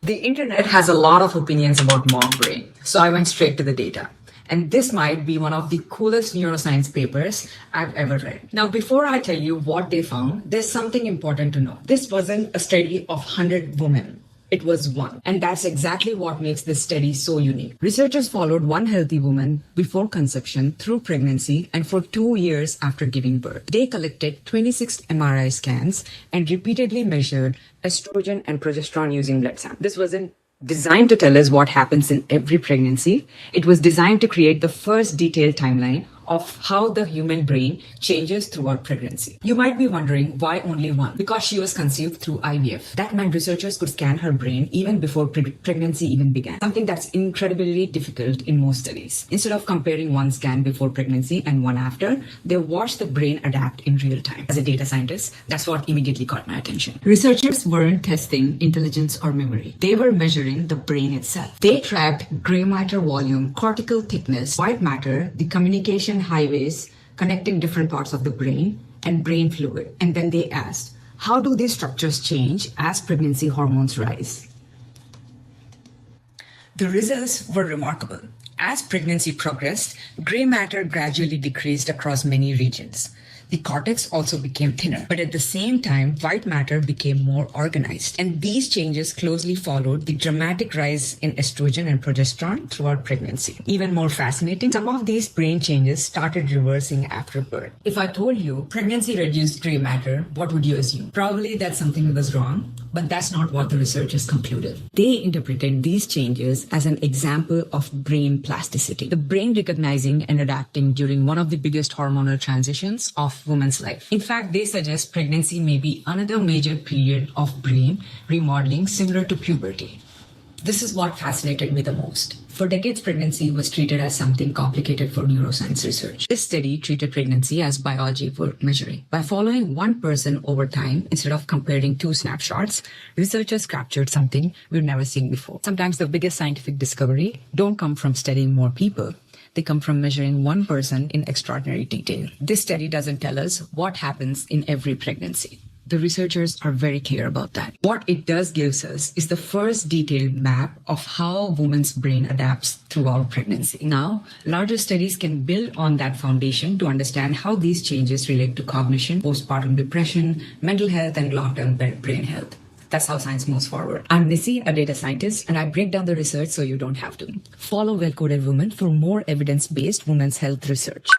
The internet has a lot of opinions about mom brain, so I went straight to the data. And this might be one of the coolest neuroscience papers I've ever read. Now, before I tell you what they found, there's something important to know. This wasn't a study of 100 women. It was one. And that's exactly what makes this study so unique. Researchers followed one healthy woman before conception, through pregnancy, and for 2 years after giving birth. They collected 26 MRI scans and repeatedly measured estrogen and progesterone using blood samples. This wasn't designed to tell us what happens in every pregnancy. It was designed to create the first detailed timeline of how the human brain changes throughout pregnancy. You might be wondering why only one? Because she was conceived through IVF. That meant researchers could scan her brain even before pregnancy even began. Something that's incredibly difficult in most studies. Instead of comparing one scan before pregnancy and one after, they watched the brain adapt in real time. As a data scientist, that's what immediately caught my attention. Researchers weren't testing intelligence or memory. They were measuring the brain itself. They tracked gray matter volume, cortical thickness, white matter, the communication highways connecting different parts of the brain, and brain fluid. And then they asked, how do these structures change as pregnancy hormones rise? The results were remarkable. As pregnancy progressed, gray matter gradually decreased across many regions. The cortex also became thinner, but at the same time, white matter became more organized. And these changes closely followed the dramatic rise in estrogen and progesterone throughout pregnancy. Even more fascinating, some of these brain changes started reversing after birth. If I told you pregnancy reduced gray matter, what would you assume? Probably that something was wrong, but that's not what the researchers concluded. They interpreted these changes as an example of brain plasticity, the brain recognizing and adapting during one of the biggest hormonal transitions of woman's life. In fact, they suggest pregnancy may be another major period of brain remodeling similar to puberty. This is what fascinated me the most. For decades, pregnancy was treated as something complicated for neuroscience research. This study treated pregnancy as biology worth measuring. By following one person over time, instead of comparing two snapshots, researchers captured something we've never seen before. Sometimes the biggest scientific discovery don't come from studying more people. They come from measuring one person in extraordinary detail. This study doesn't tell us what happens in every pregnancy. The researchers are very clear about that. What it does gives us is the first detailed map of how a woman's brain adapts throughout pregnancy. Now, larger studies can build on that foundation to understand how these changes relate to cognition, postpartum depression, mental health, and long-term brain health. That's how science moves forward. I'm Nisi, a data scientist, and I break down the research so you don't have to. Follow Well-Coded Women for more evidence-based women's health research.